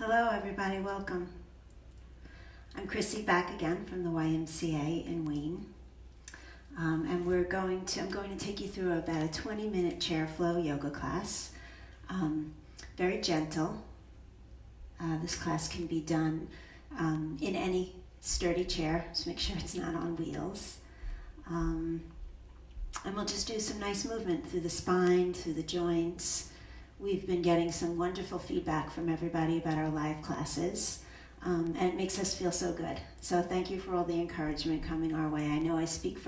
Hello everybody, welcome. I'm Chrissy back again from the YMCA in Wayne. And I'm going to take you through about a 20-minute chair flow yoga class. Very gentle. This class can be done in any sturdy chair, so make sure it's not on wheels. And we'll just do some nice movement through the spine, through the joints. We've been getting some wonderful feedback from everybody about our live classes, and it makes us feel so good. So thank you for all the encouragement coming our way. I know I speak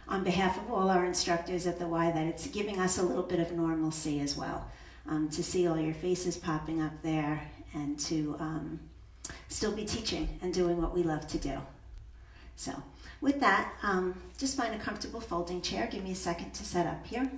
on behalf of all our instructors at the Y that it's giving us a little bit of normalcy as well, to see all your faces popping up there and to still be teaching and doing what we love to do. So with that, just find a comfortable folding chair. Give me a second to set up here.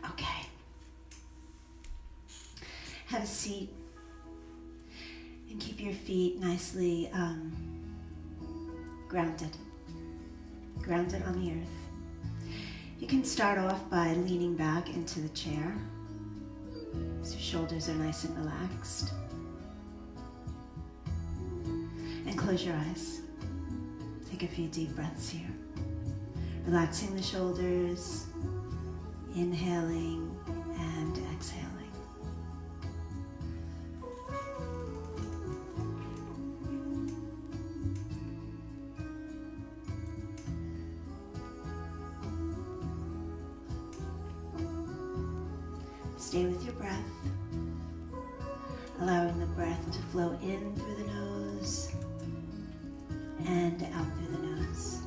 Okay. Have a seat and keep your feet nicely grounded on the earth. You can start off by leaning back into the chair so your shoulders are nice and relaxed. And close your eyes. Take a few deep breaths here. Relaxing the shoulders, inhaling and exhaling. Stay with your breath, allowing the breath to flow in through the nose and out through the nose.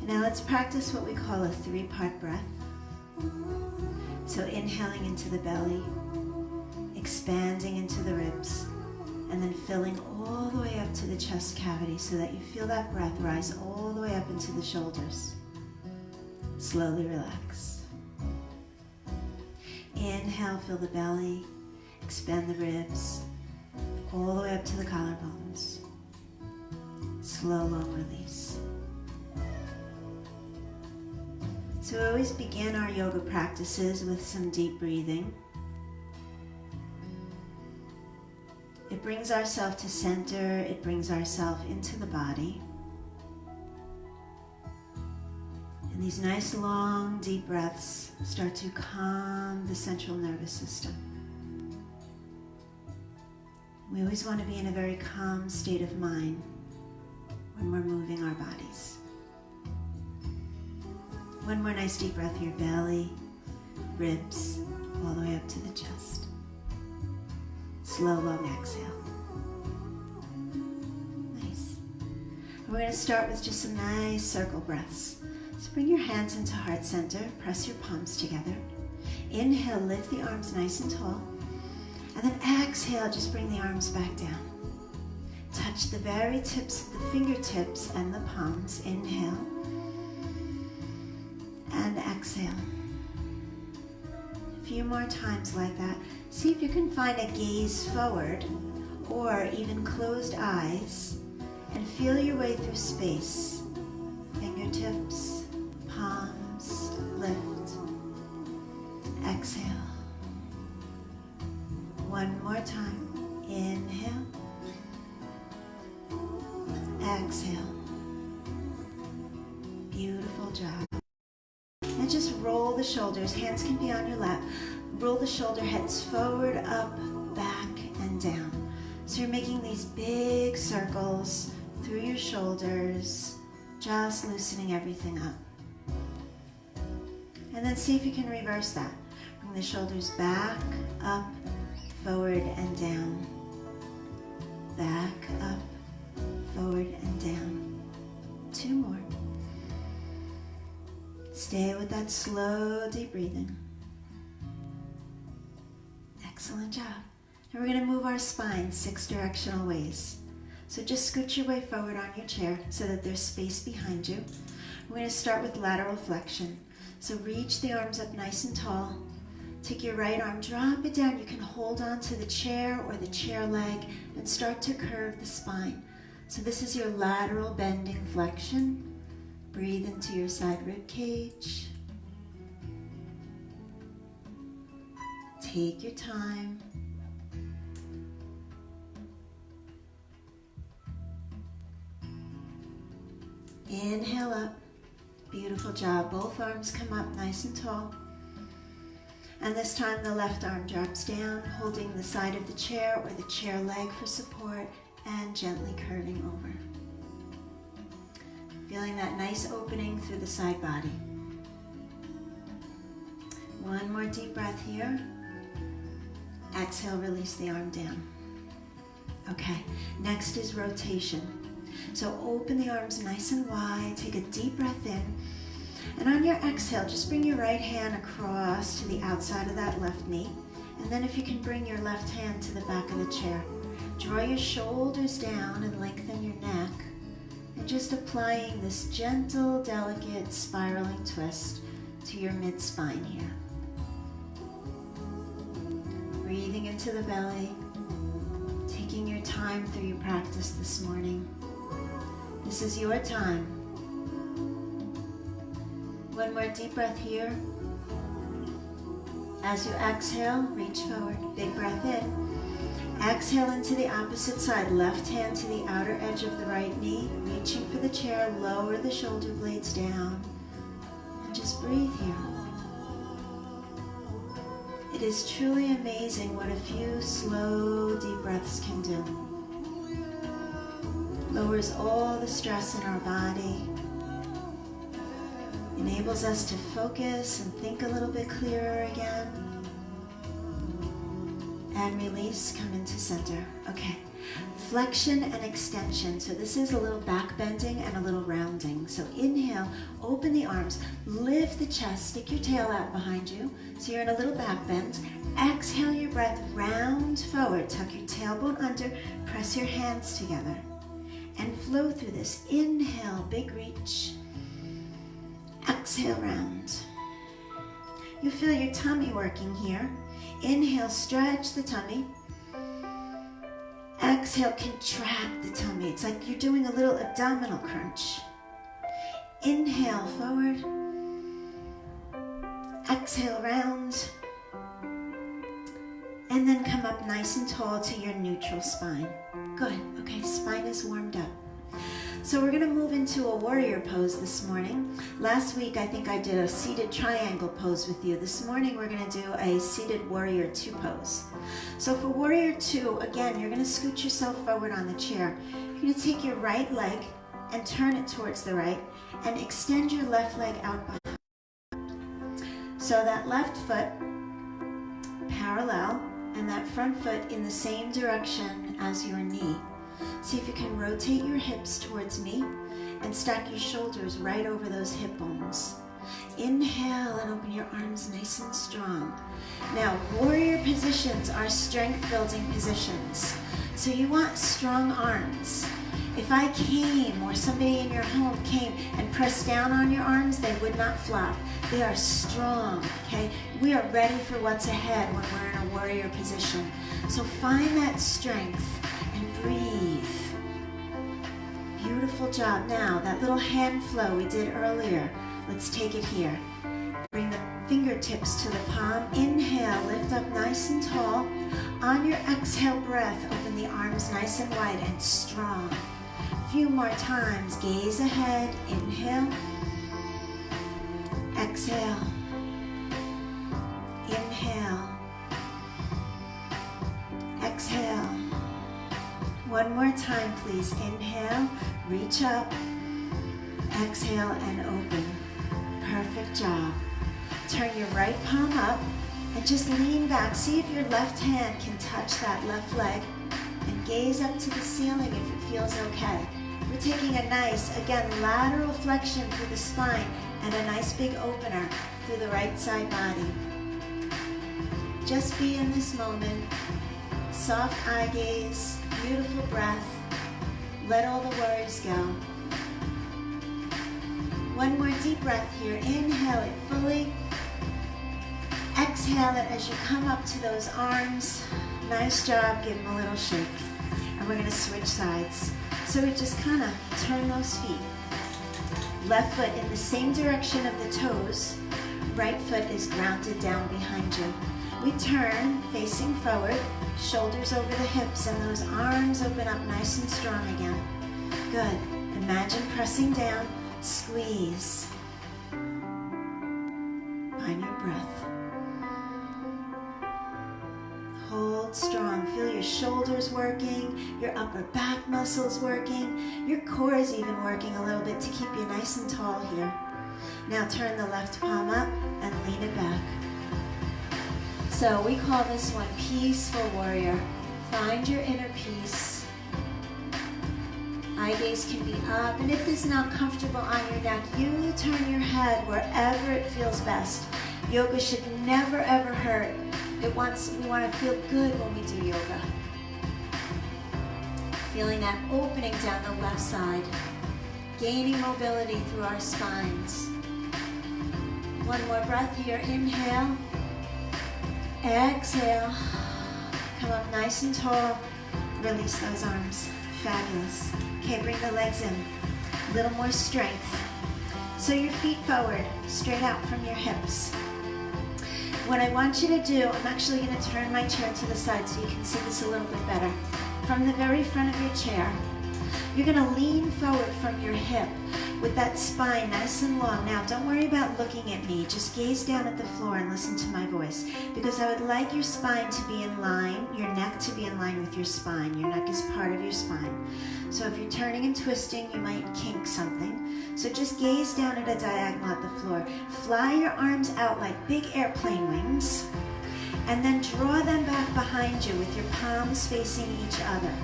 Now let's practice what we call a 3-part breath. So inhaling into the belly, expanding into the ribs, and then filling all the way up to the chest cavity so that you feel that breath rise all the way up into the shoulders. Slowly relax. Inhale, fill the belly, expand the ribs, all the way up to the collarbones. Slow, long release. So we always begin our yoga practices with some deep breathing. It brings ourselves to center, it brings ourselves into the body. And these nice long deep breaths start to calm the central nervous system. We always want to be in a very calm state of mind when we're moving our bodies. One more nice deep breath, your belly, ribs, all the way up to the chest. Slow, long exhale. Nice. And we're going to start with just some nice circle breaths. So bring your hands into heart center, press your palms together. Inhale, lift the arms nice and tall. And then exhale, just bring the arms back down. Touch the very tips of the fingertips and the palms. Inhale. And exhale. A few more times like that. See if you can find a gaze forward or even closed eyes and feel your way through space. Fingertips, palms, lift. Exhale. One more time. Inhale. Exhale. Beautiful job. And just roll the shoulders. Hands can be on your lap. Roll the shoulder heads forward, up, back, and down. So you're making these big circles through your shoulders, just loosening everything up. And then see if you can reverse that. Bring the shoulders back, up, forward, and down. Back, up, with that slow, deep breathing. Excellent job. And we're going to move our spine 6 directional ways. So just scoot your way forward on your chair so that there's space behind you. We're going to start with lateral flexion. So reach the arms up nice and tall. Take your right arm, drop it down. You can hold on to the chair or the chair leg and start to curve the spine. So this is your lateral bending flexion. Breathe into your side rib cage. Take your time. Inhale up. Beautiful job. Both arms come up nice and tall. And this time the left arm drops down, holding the side of the chair or the chair leg for support and gently curving over. Feeling that nice opening through the side body. One more deep breath here. Exhale, release the arm down. Okay, next is rotation. So open the arms nice and wide, take a deep breath in, and on your exhale, just bring your right hand across to the outside of that left knee, and then if you can bring your left hand to the back of the chair. Draw your shoulders down and lengthen your neck, and just applying this gentle, delicate, spiraling twist to your mid-spine here. Breathing into the belly, taking your time through your practice this morning. This is your time. One more deep breath here. As you exhale, reach forward. Big breath in. Exhale into the opposite side. Left hand to the outer edge of the right knee. Reaching for the chair. Lower the shoulder blades down. And just breathe here. It is truly amazing what a few slow, deep breaths can do. Lowers all the stress in our body, enables us to focus and think a little bit clearer again, and release, come into center. Okay, flexion and extension. So this is a little back bending and a little rounding. So inhale, open the arms, lift the chest, stick your tail out behind you, so you're in a little back bend. Exhale your breath, round forward, tuck your tailbone under, press your hands together. And flow through this. Inhale, big reach. Exhale, round. You feel your tummy working here. Inhale, stretch the tummy. Exhale, contract the tummy. It's like you're doing a little abdominal crunch. Inhale, forward. Exhale, round. And then come up nice and tall to your neutral spine. Good. Okay, spine is warmed up. So we're going to move into a warrior pose this morning. Last week, I think I did a seated triangle pose with you. This morning, we're going to do a seated warrior 2 pose. So for warrior 2, again, you're going to scoot yourself forward on the chair. You're going to take your right leg and turn it towards the right and extend your left leg out behind. So that left foot parallel and that front foot in the same direction as your knee. See if you can rotate your hips towards me and stack your shoulders right over those hip bones. Inhale and open your arms nice and strong. Now, warrior positions are strength building positions. So you want strong arms. If I came or somebody in your home came and pressed down on your arms, they would not flop. They are strong, okay? We are ready for what's ahead when we're in a warrior position. So find that strength and breathe. Beautiful job. Now, that little hand flow we did earlier, let's take it here. Bring the fingertips to the palm. Inhale, lift up nice and tall. On your exhale breath, open the arms nice and wide and strong. A few more times. Gaze ahead. Inhale. Exhale. Inhale. Exhale. One more time, please. Inhale, reach up. Exhale and open. Perfect job. Turn your right palm up and just lean back. See if your left hand can touch that left leg and gaze up to the ceiling if it feels okay. We're taking a nice, again, lateral flexion through the spine, and a nice big opener through the right side body. Just be in this moment. Soft eye gaze, beautiful breath. Let all the worries go. One more deep breath here. Inhale it fully. Exhale it as you come up to those arms. Nice job. Give them a little shake. And we're going to switch sides. So we just kind of turn those feet. Left foot in the same direction of the toes. Right foot is grounded down behind you. We turn facing forward, shoulders over the hips, and those arms open up nice and strong again. Good. Imagine pressing down. Squeeze. Find your breath. Hold strong. Feel your shoulders working, your upper back muscles working, your core is even working a little bit to keep you nice and tall here. Now turn the left palm up and lean it back. So we call this one Peaceful Warrior. Find your inner peace. Eye gaze can be up, and if this is not comfortable on your neck, you turn your head wherever it feels best. Yoga should never ever hurt. We want to feel good when we do yoga. Feeling that opening down the left side, gaining mobility through our spines. One more breath here. Inhale. Exhale. Come up nice and tall. Release those arms. Fabulous. Okay, bring the legs in. A little more strength. So your feet forward, straight out from your hips. What I want you to do, I'm actually going to turn my chair to the side so you can see this a little bit better. From the very front of your chair, you're going to lean forward from your hip with that spine nice and long. Now, don't worry about looking at me. Just gaze down at the floor and listen to my voice, because I would like your spine to be in line, your neck to be in line with your spine. Your neck is part of your spine. So if you're turning and twisting, you might kink something. So just gaze down at a diagonal at the floor. Fly your arms out like big airplane wings, and then draw them back behind you with your palms facing each other.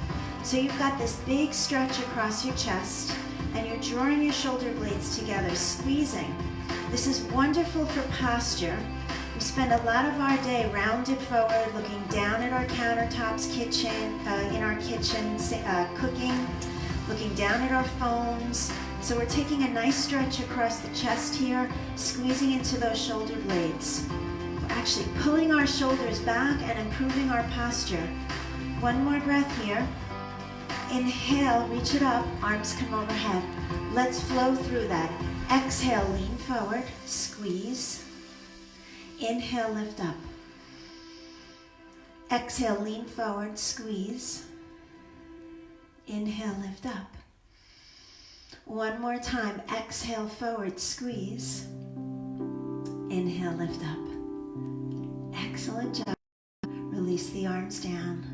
So you've got this big stretch across your chest, and you're drawing your shoulder blades together, squeezing. This is wonderful for posture. We spend a lot of our day rounded forward, looking down at our countertops, in our kitchen, cooking, looking down at our phones. So we're taking a nice stretch across the chest here, squeezing into those shoulder blades. We're actually pulling our shoulders back and improving our posture. One more breath here. Inhale, reach it up, arms come overhead. Let's flow through that. Exhale, lean forward, squeeze. Inhale, lift up. Exhale, lean forward, squeeze. Inhale, lift up. One more time. Exhale, forward, squeeze. Inhale, lift up. Excellent job. Release the arms down.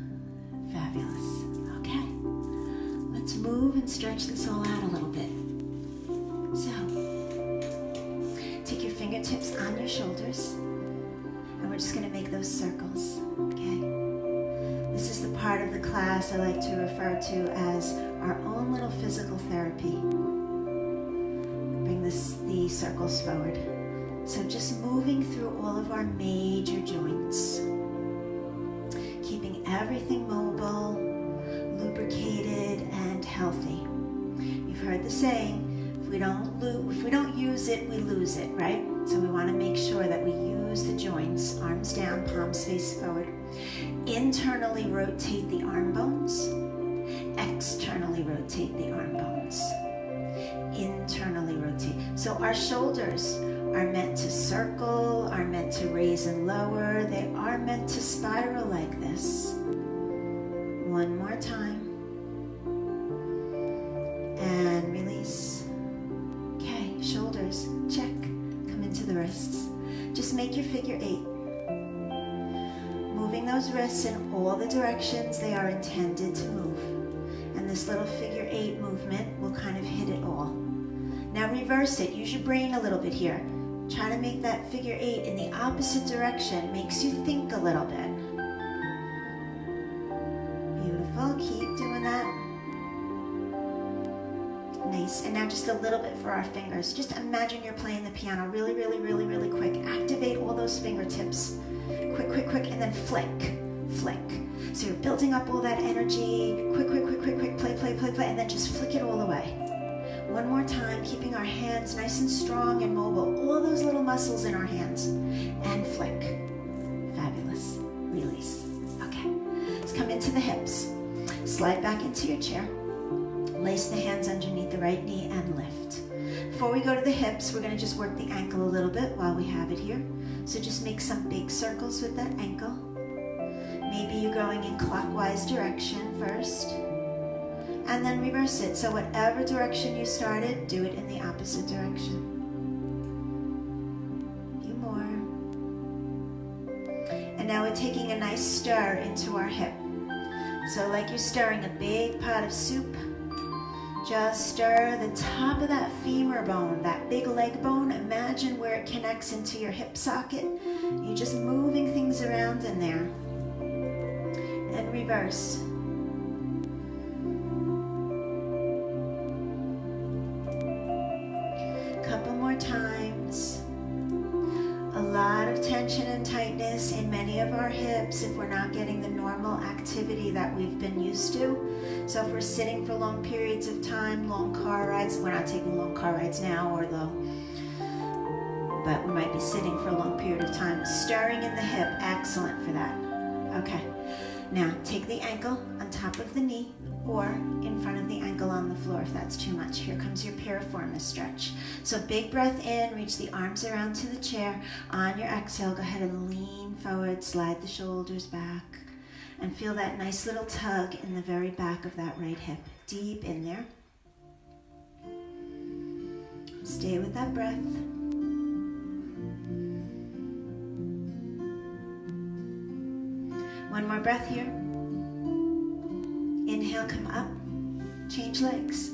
Fabulous. Okay. Let's move and stretch this all out a little bit. So, take your fingertips on your shoulders, and we're just going to make those circles. Okay? This is the part of the class I like to refer to as our own little physical therapy. Bring the circles forward. So just moving through all of our major joints. Keeping everything mobile, lubricated, and healthy. You've heard the saying, if we don't use it, we lose it, right? So we want to make sure that we use the joints, arms down, palms face forward. Internally rotate the arm bones. Externally rotate the arm bones. Internally rotate. So our shoulders are meant to circle, are meant to raise and lower. They are meant to spiral like this. One more time. And release. Okay, shoulders, check. Come into the wrists. Just make your figure 8. Moving those wrists in all the directions they are intended to move. And this little figure 8 movement will kind of hit it all. Now reverse it. Use your brain a little bit here. Try to make that figure 8 in the opposite direction. Makes you think a little bit. Beautiful. Keep doing that. Nice. And now just a little bit for our fingers. Just imagine you're playing the piano really, really, really, really quick. Activate all those fingertips. Quick, quick, quick, and then flick, flick. So you're building up all that energy. Quick, quick, quick, quick, quick, play, play, play, play, and then just flick it all away. One more time, keeping our hands nice and strong and mobile. All those little muscles in our hands. And flick. Fabulous. Release. Okay. Let's come into the hips. Slide back into your chair. Lace the hands underneath the right knee and lift. Before we go to the hips, we're going to just work the ankle a little bit while we have it here. So just make some big circles with that ankle. Maybe you're going in clockwise direction first. And then reverse it. So whatever direction you started, do it in the opposite direction. A few more. And now we're taking a nice stir into our hip. So like you're stirring a big pot of soup. Just stir the top of that femur bone, that big leg bone. Imagine where it connects into your hip socket. You're just moving things around in there. And reverse. Couple more times. A lot of tension and tightness in many of our hips if we're not getting the normal activity that we've been used to. So if we're sitting for long periods of time, long car rides, we're not taking long car rides now, but we might be sitting for a long period of time. Stirring in the hip, excellent for that. Okay, now take the ankle on top of the knee or in front of the ankle on the floor if that's too much. Here comes your Piriformis Stretch. So big breath in, reach the arms around to the chair. On your exhale, go ahead and lean forward, slide the shoulders back. And feel that nice little tug in the very back of that right hip. Deep in there. Stay with that breath. One more breath here. Inhale, come up. Change legs.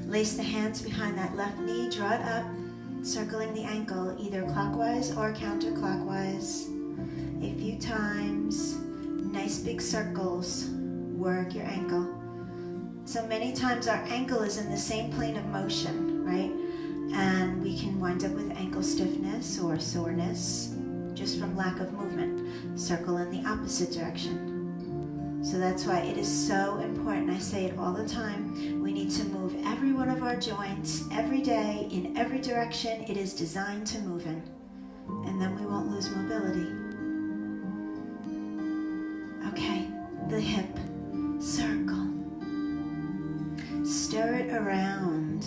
Lace the hands behind that left knee, draw it up, circling the ankle either clockwise or counterclockwise. A few times. Nice big circles. Work your ankle. So many times our ankle is in the same plane of motion, right? And we can wind up with ankle stiffness or soreness just from lack of movement. Circle in the opposite direction. So that's why it is so important. I say it all the time. We need to move every one of our joints every day in every direction it is designed to move in. And then we won't lose mobility. Okay, the hip, circle. Stir it around.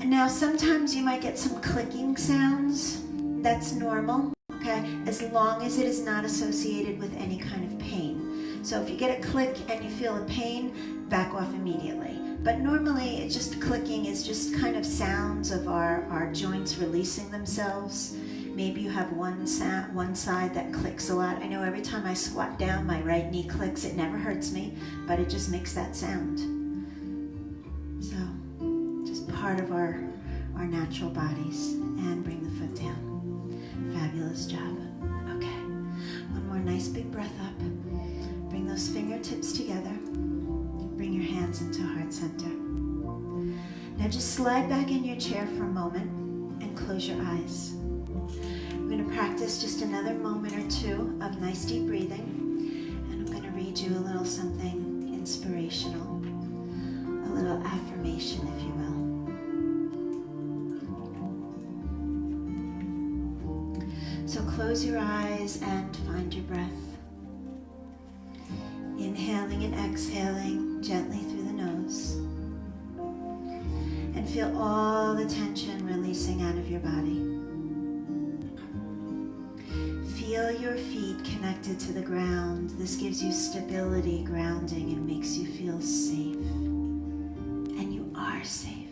And now sometimes you might get some clicking sounds. That's normal, okay? As long as it is not associated with any kind of pain. So if you get a click and you feel a pain, back off immediately. But normally it's just clicking is just kind of sounds of our joints releasing themselves. Maybe you have one side that clicks a lot. I know every time I squat down, my right knee clicks. It never hurts me, but it just makes that sound. So, just part of our natural bodies. And bring the foot down. Fabulous job. Okay. One more nice big breath up. Bring those fingertips together. Bring your hands into heart center. Now just slide back in your chair for a moment and close your eyes. We're going to practice just another moment or two of nice deep breathing, and I'm going to read you a little something inspirational, a little affirmation, if you will. So close your eyes and find your breath. Inhaling and exhaling gently through the nose, and feel all the tension releasing out of your body. Feel your feet connected to the ground. This gives you stability, grounding, and makes you feel safe. And you are safe.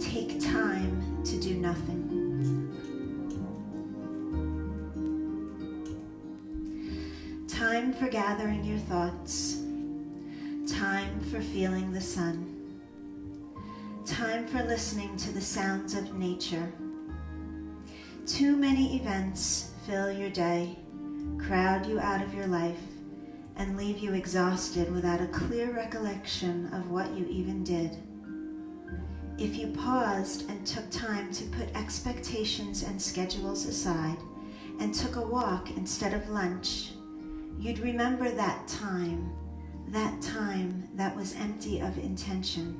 Take time to do nothing. Time for gathering your thoughts. Time for feeling the sun. Time for listening to the sounds of nature. Too many events fill your day, crowd you out of your life, and leave you exhausted without a clear recollection of what you even did. If you paused and took time to put expectations and schedules aside and took a walk instead of lunch, you'd remember that time that was empty of intention.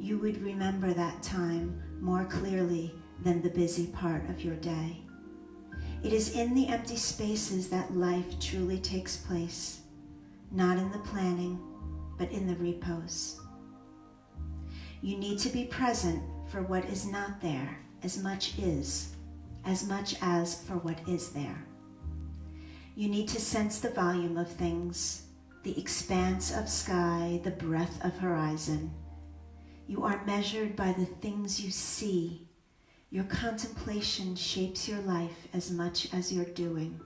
You would remember that time more clearly than the busy part of your day. It is in the empty spaces that life truly takes place, not in the planning, but in the repose. You need to be present for what is not there as much as for what is there. You need to sense the volume of things, the expanse of sky, the breadth of horizon. You are measured by the things you see. Your contemplation shapes your life as much as your doing.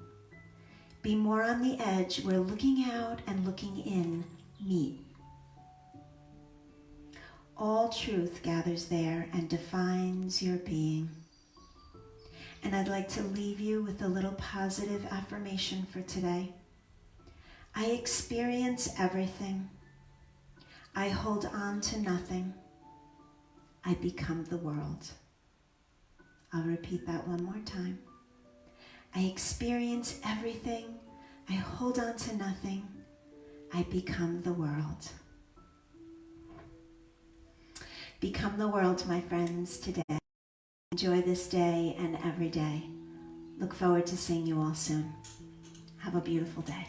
Be more on the edge where looking out and looking in meet. All truth gathers there and defines your being. And I'd like to leave you with a little positive affirmation for today. I experience everything. I hold on to nothing. I become the world. I'll repeat that one more time. I experience everything. I hold on to nothing. I become the world. Become the world, my friends, today. Enjoy this day and every day. Look forward to seeing you all soon. Have a beautiful day.